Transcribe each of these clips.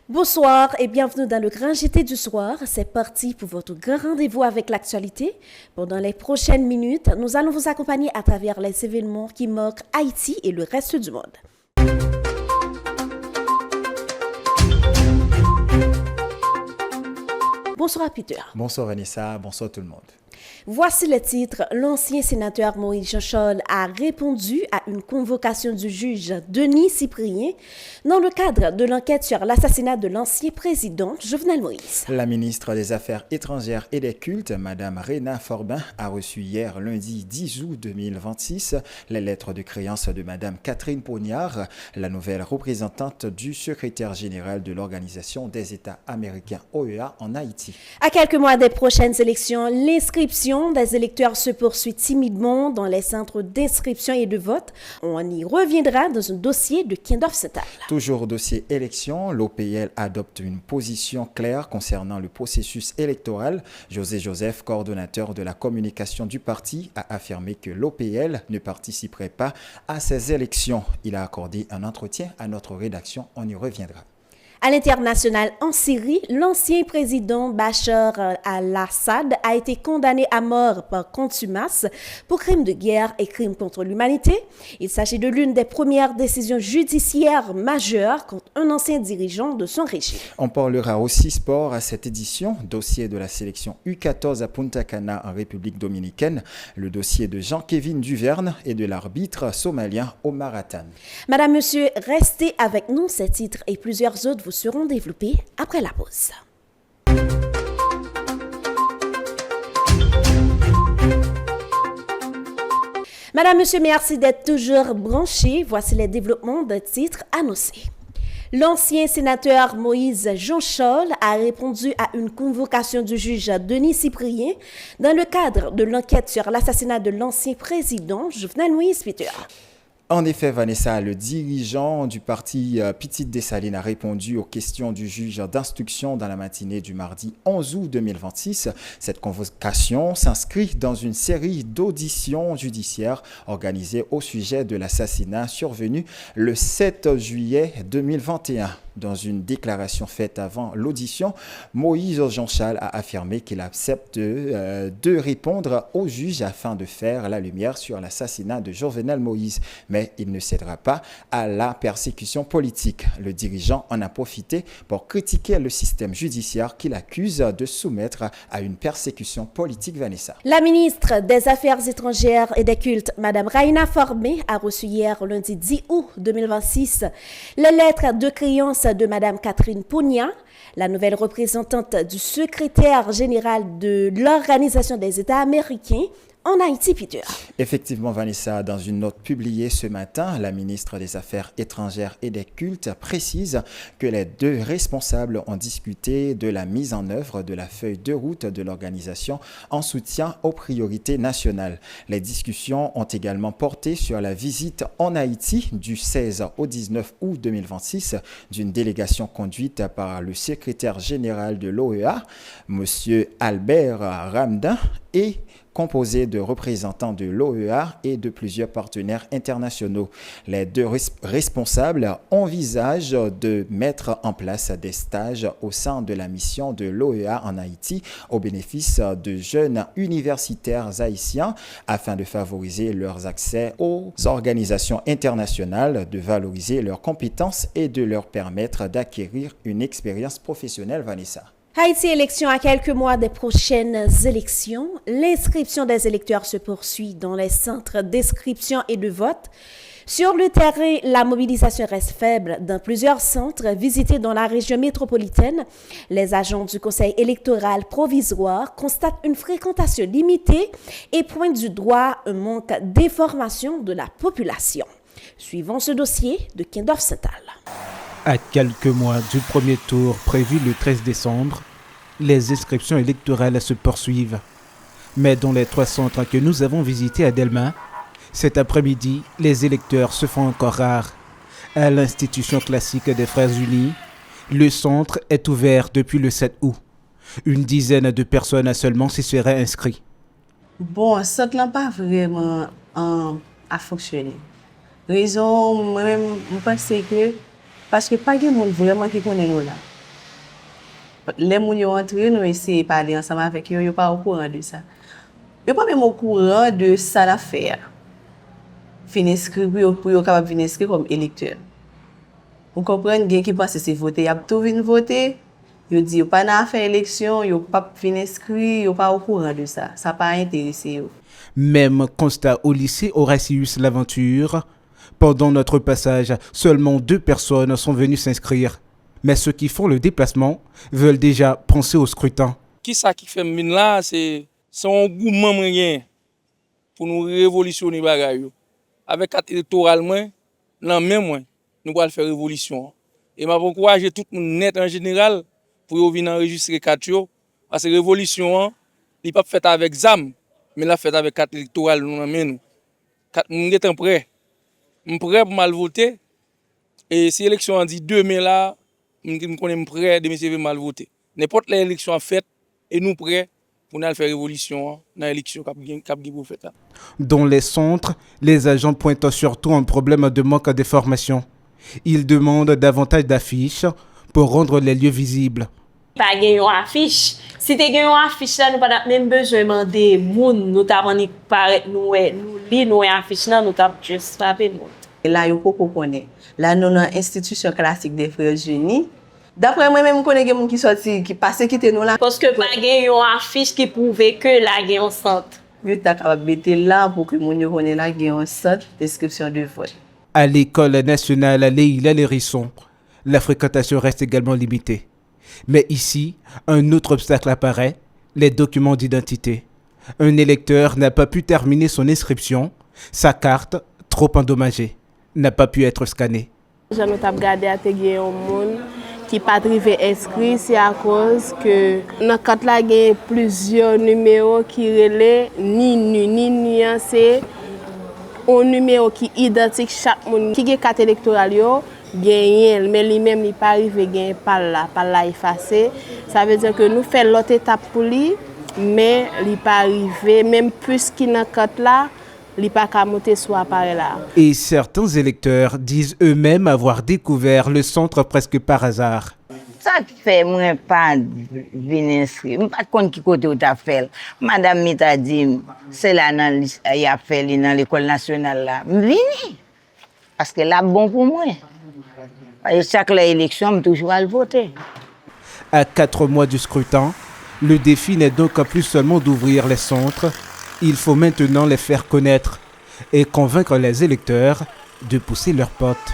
Bonsoir et bienvenue dans le Grand JT du soir. C'est parti pour votre grand rendez-vous avec l'actualité. Pendant les prochaines minutes, nous allons vous accompagner à travers les événements qui marquent Haïti et le reste du monde. Bonsoir Peter. Bonsoir Vanessa, bonsoir tout le monde. Voici le titre. L'ancien sénateur Moïse Jean-Charles a répondu à une convocation du juge Denis Cyprien dans le cadre de l'enquête sur l'assassinat de l'ancien président Jovenel Moïse. La ministre des Affaires étrangères et des Cultes, Mme Rhéna Forbin, a reçu hier, lundi 10 août 2026, les lettres de créance de Mme Catherine Pognard, la nouvelle représentante du secrétaire général de l'Organisation des États américains OEA en Haïti. À quelques mois des prochaines élections, l'inscription des électeurs se poursuit timidement dans les centres d'inscription et de vote. On y reviendra dans un dossier de Kindorf-Central. Toujours dossier élection, l'OPL adopte une position claire concernant le processus électoral. José Joseph, coordonnateur de la communication du parti, a affirmé que l'OPL ne participerait pas à ces élections. Il a accordé un entretien à notre rédaction, on y reviendra. À l'international, en Syrie, l'ancien président Bachar al-Assad a été condamné à mort par contumace pour crimes de guerre et crimes contre l'humanité. Il s'agit de l'une des premières décisions judiciaires majeures contre un ancien dirigeant de son régime. On parlera aussi sport à cette édition, dossier de la sélection U14 à Punta Cana en République dominicaine, le dossier de Jean-Kévin Duverne et de l'arbitre somalien Omar Attan. Madame, monsieur, restez avec nous. Ces titres et plusieurs autres vous seront développés après la pause. Madame, monsieur, merci d'être toujours branchés. Voici les développements de titres annoncés. L'ancien sénateur Moïse Jean-Charles a répondu à une convocation du juge Denis Cyprien dans le cadre de l'enquête sur l'assassinat de l'ancien président Jovenel Moïse Peter. En effet, Vanessa, le dirigeant du parti Petite Dessalines a répondu aux questions du juge d'instruction dans la matinée du mardi 11 août 2026. Cette convocation s'inscrit dans une série d'auditions judiciaires organisées au sujet de l'assassinat survenu le 7 juillet 2021. Dans une déclaration faite avant l'audition, Moïse Jean-Charles a affirmé qu'il accepte de répondre au juge afin de faire la lumière sur l'assassinat de Jovenel Moïse. Mais il ne cédera pas à la persécution politique. Le dirigeant en a profité pour critiquer le système judiciaire qu'il accuse de soumettre à une persécution politique, Vanessa. La ministre des Affaires étrangères et des Cultes, Mme Rhéna Forbin, a reçu hier, lundi 10 août 2026, les lettres de créance de Mme Catherine Pognard, la nouvelle représentante du secrétaire général de l'Organisation des États américains en Haïti, Peter. Effectivement, Vanessa, dans une note publiée ce matin, la ministre des Affaires étrangères et des Cultes précise que les deux responsables ont discuté de la mise en œuvre de la feuille de route de l'organisation en soutien aux priorités nationales. Les discussions ont également porté sur la visite en Haïti du 16 au 19 août 2026 d'une délégation conduite par le secrétaire général de l'OEA, M. Albert Ramdin, et composé de représentants de l'OEA et de plusieurs partenaires internationaux. Les deux responsables envisagent de mettre en place des stages au sein de la mission de l'OEA en Haïti au bénéfice de jeunes universitaires haïtiens afin de favoriser leur accès aux organisations internationales, de valoriser leurs compétences et de leur permettre d'acquérir une expérience professionnelle, Vanessa. Haïti élection à quelques mois des prochaines élections. L'inscription des électeurs se poursuit dans les centres d'inscription et de vote. Sur le terrain, la mobilisation reste faible dans plusieurs centres visités dans la région métropolitaine. Les agents du Conseil électoral provisoire constatent une fréquentation limitée et pointent du doigt un manque d'information de la population. Suivons ce dossier de Kindorf-Central. À quelques mois du premier tour prévu le 13 décembre, les inscriptions électorales se poursuivent. Mais dans les 3 centres que nous avons visités à Delma, cet après-midi, les électeurs se font encore rares. À l'institution classique des Frères Unis, le centre est ouvert depuis le 7 août. Une dizaine de personnes seulement s'y seraient inscrites. Bon, ce n'est pas vraiment à fonctionner. Raison, moi-même, je pense que parce que pas de monde vraiment qui connaît nous là. les moun yo entré, nous essayons de parler ensemble avec eux, yo pas au courant de ça. Yo pas même au courant de ça l'affaire. Fin inscrit pour yo capable venir inscrire comme électeur. Vous comprenez, gen qui pense que c'est voter, y a tout vinn voter. Yo dit yo pas n'a faire élection, yo pas venir inscrit, yo pas au courant de ça. Ça pas intéressé yo. Même constat au lycée Horatius Laventure. Pendant notre passage, seulement 2 personnes sont venues s'inscrire. Mais ceux qui font le déplacement veulent déjà penser au scrutin. Qui ça qui fait mine là, c'est un gourmand moyen pour nous révolutionner bagay yo. Avec carte électorale moins, nan même moins, nous allons faire révolution. Et m'a encourager tout le monde net en général pour venir enregistrer carte yo parce que révolution n'est pas faite avec zam, mais la faite avec carte électorale nous amène. Nous sommes prêts. Nous sommes prêts pour mal voter. Et si l'élection en dit 2 mai là, nous sommes prêts de mal voter. N'importe l'élection faite et nous prêts pour nous faire révolution dans l'élection pour faire. Dans les centres, les agents pointent surtout un problème de manque de formation. Ils demandent davantage d'affiches pour rendre les lieux visibles. Pas gagner une affiche. Si tu gagnes une affiche là, nous pas même besoin de demander moun notamment ni paraître nous li nous affiche là nous t'a juste frapper nous. Et là yo poko connaît. Là nous dans institution classique des Frères Unis. D'après moi même connais moun qui sorti qui passé quitter nous là parce que pas gagner une affiche qui prouve que la gagne un centre. Yo t'a capable mettre là pour que moun yo connaît là gagne un centre d'inscription de vote. À l'école nationale Leila Lérisson, la fréquentation reste également limitée. Mais ici, un autre obstacle apparaît, les documents d'identité. Un électeur n'a pas pu terminer son inscription, sa carte, trop endommagée, n'a pas pu être scannée. Je me suis regardé à un monde qui n'est pas arrivé inscrit, c'est à cause que dans la carte, il y a plusieurs numéros qui relaient ni nuancés. Un numéro qui identique chaque monde qui a carte électorale gagne mais lui-même il pas arrivé gagne par là effacé. Ça veut dire que nous faisons l'autre étape pour lui mais il pas arrivé même plus qu'il dans carte là il pas qu'à monter sur appareil là. Et certains électeurs disent eux-mêmes avoir découvert le centre presque par hasard. Ça fait moi pas venir inscrire. Pas compte qui côté où t'a fait. Madame Mita dit c'est là dans il a fait dans l'école nationale là. Vini. Parce que là bon pour moi. Et chaque élection me toujours à le voter. À 4 mois du scrutin, le défi n'est donc plus seulement d'ouvrir les centres, il faut maintenant les faire connaître et convaincre les électeurs de pousser leurs portes.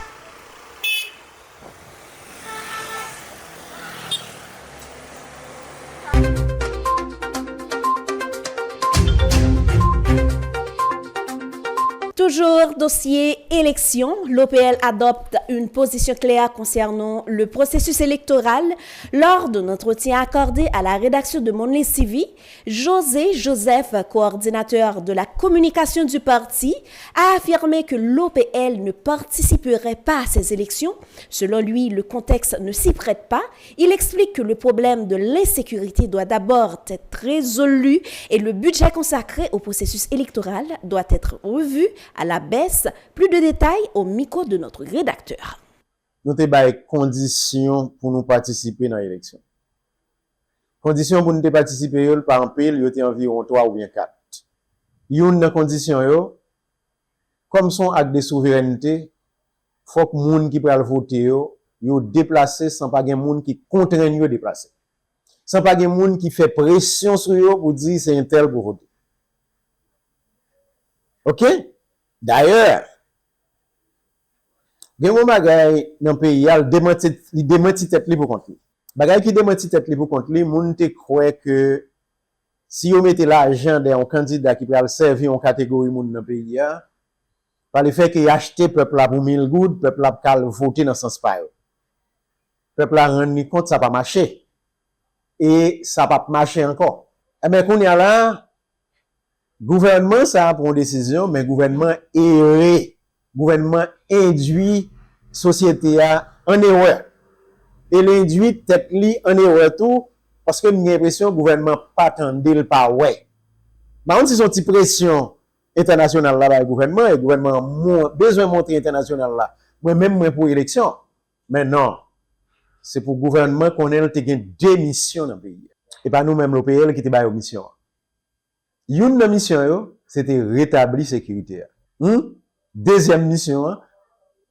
Toujours dossier élection, l'OPL adopte une position claire concernant le processus électoral. Lors d'un entretien accordé à la rédaction de Monley CV, José Joseph, coordinateur de la communication du parti, a affirmé que l'OPL ne participerait pas à ces élections. Selon lui, le contexte ne s'y prête pas. Il explique que le problème de l'insécurité doit d'abord être résolu et le budget consacré au processus électoral doit être revu à la baisse. Plus de détails au micro de notre rédacteur. Nous avons des conditions pour nous participer dans l'élection. Conditions pour nous participer, par exemple, il y a environ 3 ou bien 4. Une des conditions, comme son acte de souveraineté, il faut que les gens qui peuvent voter, yo déplacé sans pas de monde qui contraignent de déplacer. Sans pas de monde qui fait pression sur eux pour dire c'est un tel pour voter. OK? D'ailleurs, il y a un bagay dans le pays, il démenti tête li pour contre lui. Bagay qui démenti tête li pour contre lui, moun te croit que si on mettait l'argent dans un candidat qui peut servir en catégorie moun dans le pays, par le fait qu'il acheté peuple là pour 1000 gouttes, peuple là pour voter dans ce sens pas. Peuple là rendu compte ça pas marcher. Et ça pas marcher encore. Eh ben qu'on y a là gouvernement ça prend une décision mais gouvernement erré, gouvernement induit société en erreur. Et l'induit tête li en erreur tout parce que j'ai l'impression gouvernement pas attendait le pas ouais. Par contre si son petite pression internationale là le gouvernement besoin montrer international là. Moi même moi pour élection. Mais non. c'est pour le gouvernement qu'on ait deux missions dans le pays. Et pas nous-mêmes, l'OPL, qui était une mission. Une de mission, c'était rétablir la sécurité. Deuxième mission,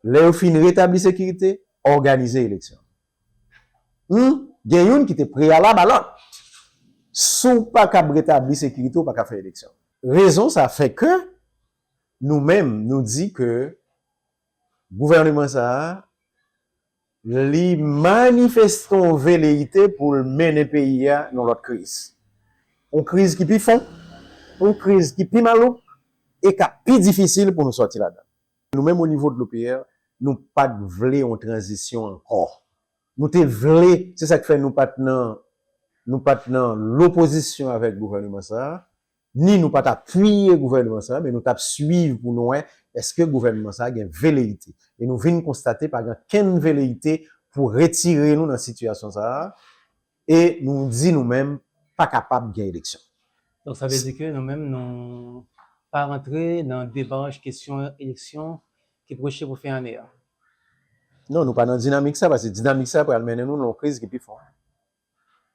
les fin rétablir la sécurité, organiser l'élection. Il y a une qui était préalable à l'autre. Sous pas qu'à rétablir la sécurité ou pas qu'à faire l'élection. Raison, ça fait que nous-mêmes, nous dit que le gouvernement, ça, li manifestons velléité pour mener le pays dans l'autre crise. Une crise qui est plus fond, une crise qui est plus malouque et qui est plus difficile pour nous sortir là-dedans. Nous-mêmes, au niveau de l'OPR, nous pas de vle en transition encore. Nous te vle, c'est ça qui fait nous pas dans l'opposition avec le gouvernement ça, ni nous pas appuyer le gouvernement ça, mais nous t'a suivre pour nous, est-ce que le gouvernement ça a une velléité. Et nous venons constater par quelle velléité pour retirer nous dans la situation ça, et nous dit nous-mêmes pas capable de gagner l'élection. Donc ça veut dire que nous-mêmes, nous pas rentrer dans le débat question élection qui est proché pour faire un air. Non, nous pas dans dynamique ça, parce que dynamique ça pour mener nous dans une crise qui est plus forte.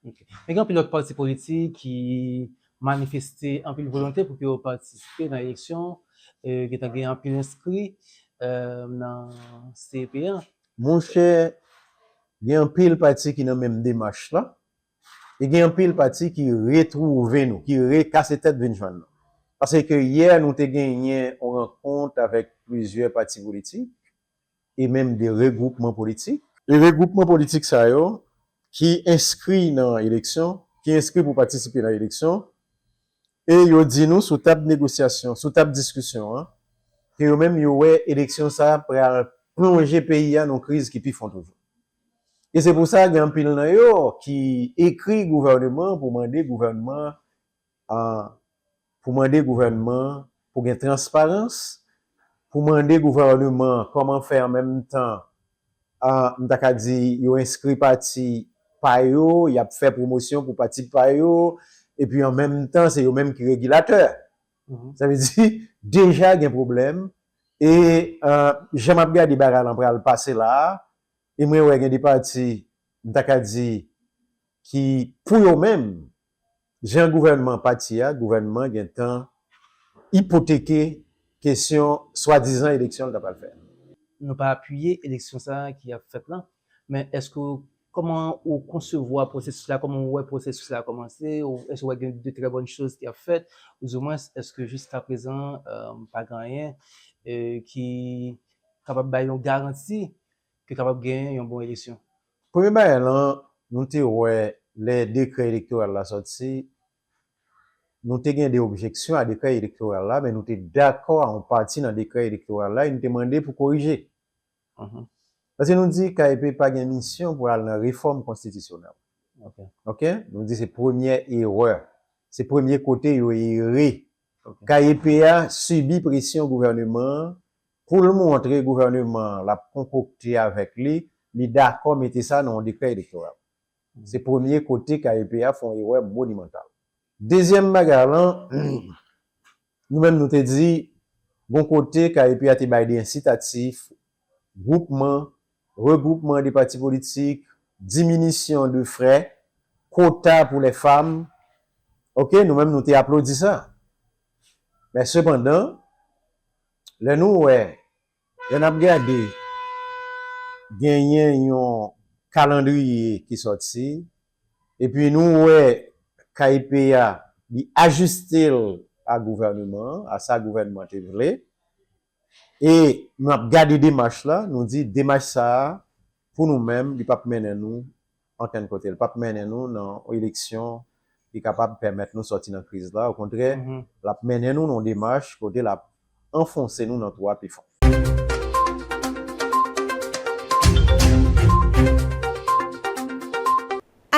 Okay. Mais il y a un pilote parti politique qui manifestait un peu de volonté pour qu'ils participent dans l'élection, qui a un peu inscrit dans CPA. Mon cher, il y a un pile parti qui dans même démarche là. Et il y a un pile parti qui retrouve nous, qui recasse tête de nous. Parce que hier, nous avons gagné une rencontre avec plusieurs partis politiques et même des regroupements politiques. Les regroupements politiques, ça y est, qui inscrits dans l'élection, qui inscrits pour participer dans l'élection, et ils dit nous, sous table de négociation, sous table de discussion, que eux-mêmes, ils ont élection ça pour plonger le pays dans une crise qui font toujours. Et c'est pour ça qu'il y a un pile qui écrit gouvernement pour demander gouvernement pour une transparence, pour demander gouvernement comment faire en même temps, m'ta dit, yo inscrit parti pa yo, y a fait promotion pour parti pa yo, et puis en même temps, c'est eux même qui régulateur. Ça veut dire, déjà, il y a un problème, et, j'aime regarder des bagages pour le passer là, et moi, ouais, il y a des partis, m'ta dit, qui, pour eux-mêmes, j'ai un gouvernement parti, gouvernement, il y a un temps, hypothéquer, question, soi-disant, élection, ne pas le faire. Nous pas appuyer l'élection ça qui a fait là, mais est-ce que comment on concevoir le processus là, comment le processus là a commencé, ou est-ce qu'il y a de très bonnes choses qui a fait, ou au moins est-ce que jusqu'à présent pas rien qui est capable de une garantie que capable de gagner une bonne élection. Premièrement, nous avons les décrets électoraux la sortie. Nous avons des objections à décret électoral là, mais nous sommes d'accord en partie dans le décret électoral là, et nous demandons pour corriger. Parce que nous disons qu'il n'y a pas de mission pour aller dans la réforme constitutionnelle. OK? Nous disons que c'est première erreur. C'est premier côté, il y a erré. KIPA subit pression au gouvernement pour le montrer, le gouvernement l'a concocté avec lui, il est d'accord mettre ça dans le décret électoral. C'est premier côté KIPA font une erreur monumentale. Deuxième bagarre, nous-mêmes nous te dit, bon côté, KIP a été des incitatifs, regroupement des partis politiques, diminution de frais, quota pour les femmes. OK, nous-mêmes nous te applaudi ça. Mais cependant, là nous, ouais, on a regardé, gagné un calendrier qui sorti, et puis nous, ouais, KIPA dit ajuster à gouvernement, à sa gouvernement voulait. Et nous avons gardé des démarches là, nous dit démarche ça pour nous-mêmes, il pas mener nous en tant que côté, il pas mener nous dans élection qui est capable de permettre nous sortir dans la crise là. Au contraire, la mener nous dans démarche côté la enfoncer nous dans trois puis fond.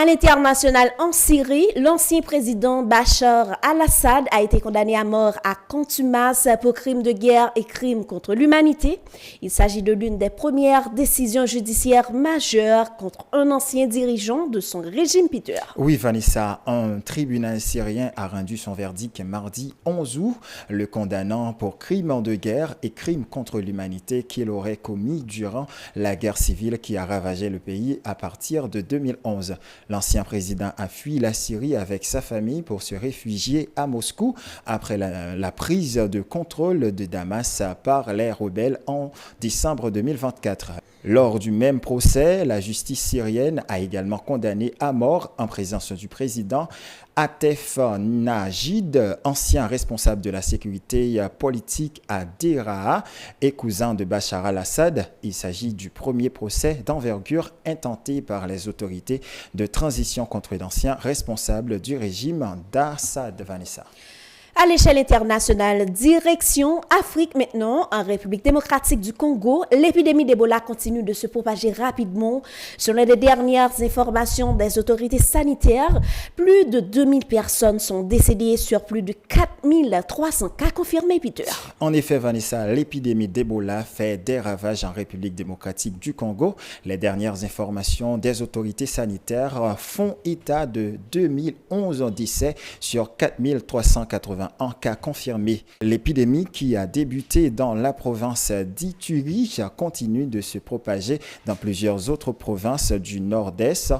À l'international en Syrie, l'ancien président Bachar al-Assad a été condamné à mort à contumace pour crimes de guerre et crimes contre l'humanité. Il s'agit de l'une des premières décisions judiciaires majeures contre un ancien dirigeant de son régime, Peter. Oui, Vanessa, un tribunal syrien a rendu son verdict mardi 11 août, le condamnant pour crimes de guerre et crimes contre l'humanité qu'il aurait commis durant la guerre civile qui a ravagé le pays à partir de 2011. L'ancien président a fui la Syrie avec sa famille pour se réfugier à Moscou après la prise de contrôle de Damas par les rebelles en décembre 2024. Lors du même procès, la justice syrienne a également condamné à mort en présence du président Atef Najid, ancien responsable de la sécurité politique à Deraa et cousin de Bachar al-Assad. Il s'agit du premier procès d'envergure intenté par les autorités de transition contre d'anciens responsables du régime d'Assad. Vanessa. À l'échelle internationale, direction Afrique maintenant, en République démocratique du Congo, l'épidémie d'Ebola continue de se propager rapidement. Selon les dernières informations des autorités sanitaires, plus de 2000 personnes sont décédées sur plus de 4300 cas confirmés, Peter. En effet, Vanessa, l'épidémie d'Ebola fait des ravages en République démocratique du Congo. Les dernières informations des autorités sanitaires font état de 2011 décès sur 4381 cas confirmés. L'épidémie qui a débuté dans la province d'Ituri continue de se propager dans plusieurs autres provinces du nord-est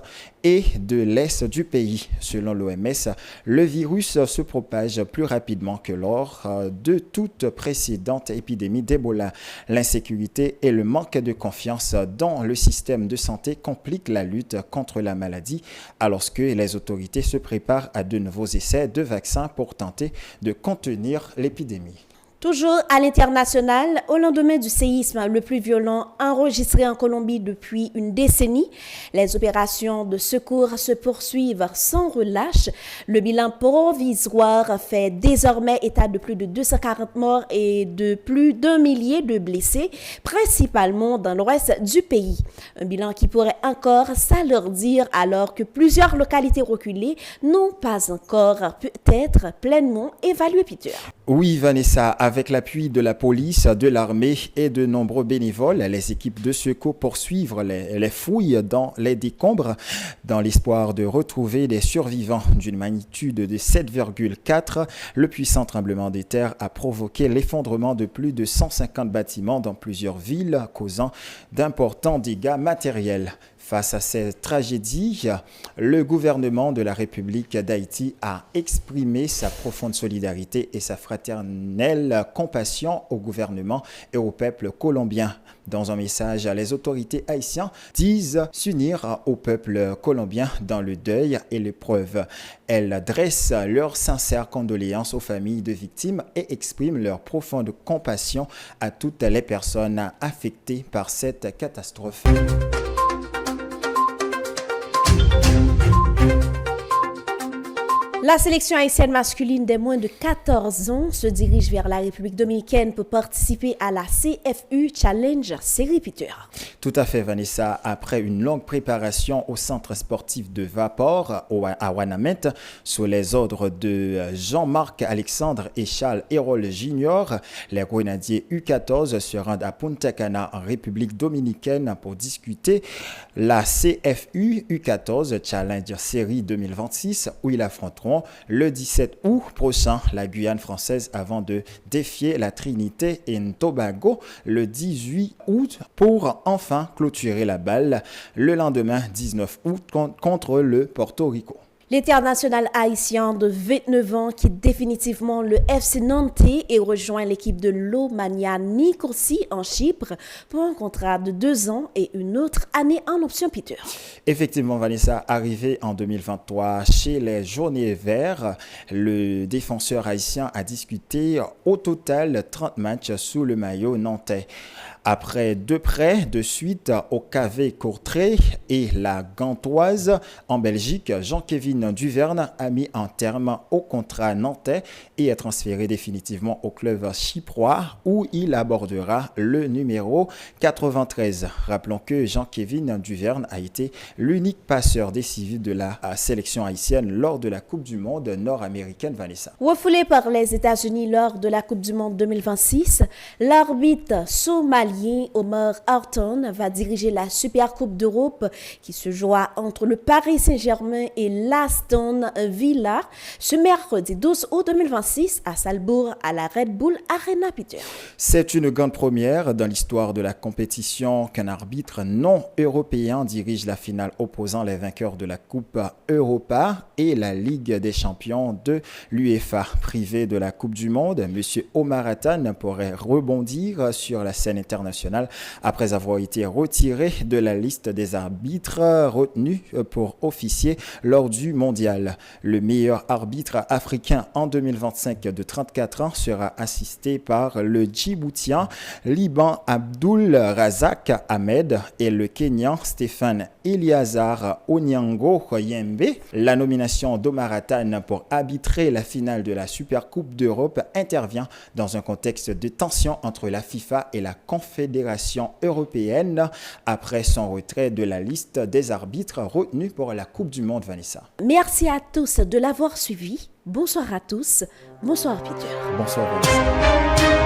et de l'est du pays. Selon l'OMS, le virus se propage plus rapidement que lors de toute précédente épidémie d'Ebola. L'insécurité et le manque de confiance dans le système de santé compliquent la lutte contre la maladie, alors que les autorités se préparent à de nouveaux essais de vaccins pour tenter de contenir l'épidémie. Toujours à l'international, au lendemain du séisme le plus violent enregistré en Colombie depuis une décennie, les opérations de secours se poursuivent sans relâche. Le bilan provisoire fait désormais état de plus de 240 morts et de plus d'1 millier de blessés, principalement dans l'ouest du pays. Un bilan qui pourrait encore s'alourdir alors que plusieurs localités reculées n'ont pas encore peut-être pleinement évalué, Peter. Oui, Vanessa, avec l'appui de la police, de l'armée et de nombreux bénévoles, les équipes de secours poursuivent les fouilles dans les décombres dans l'espoir de retrouver des survivants. D'une magnitude de 7,4, le puissant tremblement de terre a provoqué l'effondrement de plus de 150 bâtiments dans plusieurs villes, causant d'importants dégâts matériels. Face à cette tragédie, le gouvernement de la République d'Haïti a exprimé sa profonde solidarité et sa fraternelle compassion au gouvernement et au peuple colombien. Dans un message, les autorités haïtiennes disent s'unir au peuple colombien dans le deuil et l'épreuve. Elles dressent leurs sincères condoléances aux familles de victimes et expriment leur profonde compassion à toutes les personnes affectées par cette catastrophe. La sélection haïtienne masculine des moins de 14 ans se dirige vers la République dominicaine pour participer à la CFU Challenge Série, Peter. Tout à fait, Vanessa. Après une longue préparation au centre sportif de Vapor à Ouanaminthe, sous les ordres de Jean-Marc Alexandre et Charles Hérol Junior, les grenadiers U14 se rendent à Punta Cana en République dominicaine pour discuter la CFU U14 Challenge Série 2026 où ils affronteront le 17 août prochain la Guyane française avant de défier la Trinité et Tobago le 18 août pour enfin clôturer la balle le lendemain 19 août contre le Porto Rico. L'international haïtien de 29 ans quitte définitivement le FC Nantais et rejoint l'équipe de l'Omania Nicosie en Chypre pour un contrat de 2 ans et une autre année en option, Peter. Effectivement, Vanessa, arrivé en 2023 chez les Jaunets Verts, le défenseur haïtien a disputé au total 30 matchs sous le maillot nantais. Après 2 prêts de suite au KV Courtrai et la Gantoise en Belgique, Jean-Kévin Kevin Duverne a mis un terme au contrat nantais et est transféré définitivement au club chyprois où il abordera le numéro 93. Rappelons que Jean-Kevin Duverne a été l'unique passeur décisif de la sélection haïtienne lors de la Coupe du Monde nord-américaine, Vanessa. Refoulé par les États-Unis lors de la Coupe du Monde 2026, l'arbitre somalien Omar Harton va diriger la Super Coupe d'Europe qui se jouera entre le Paris Saint-Germain et l'Aston Villa ce mercredi 12 août 2026 à Salzbourg à la Red Bull Arena, Peter. C'est une grande première dans l'histoire de la compétition qu'un arbitre non européen dirige la finale opposant les vainqueurs de la Coupe Europa et la Ligue des champions de l'UEFA. Privé de la Coupe du Monde, M. Omar Harton pourrait rebondir sur la scène internationale après avoir été retiré de la liste des arbitres retenus pour officier lors du mondial. Le meilleur arbitre africain en 2025 de 34 ans sera assisté par le Djiboutien Liban Abdul Razak Ahmed et le Kenyan Stéphane Eliazar Onyango Yembe. La nomination d'Omar Harton pour arbitrer la finale de la Super Coupe d'Europe intervient dans un contexte de tension entre la FIFA et la Confédération européenne après son retrait de la liste des arbitres retenus pour la Coupe du Monde, Vanessa. Merci à tous de l'avoir suivi. Bonsoir à tous. Bonsoir Peter. Bonsoir Vanessa.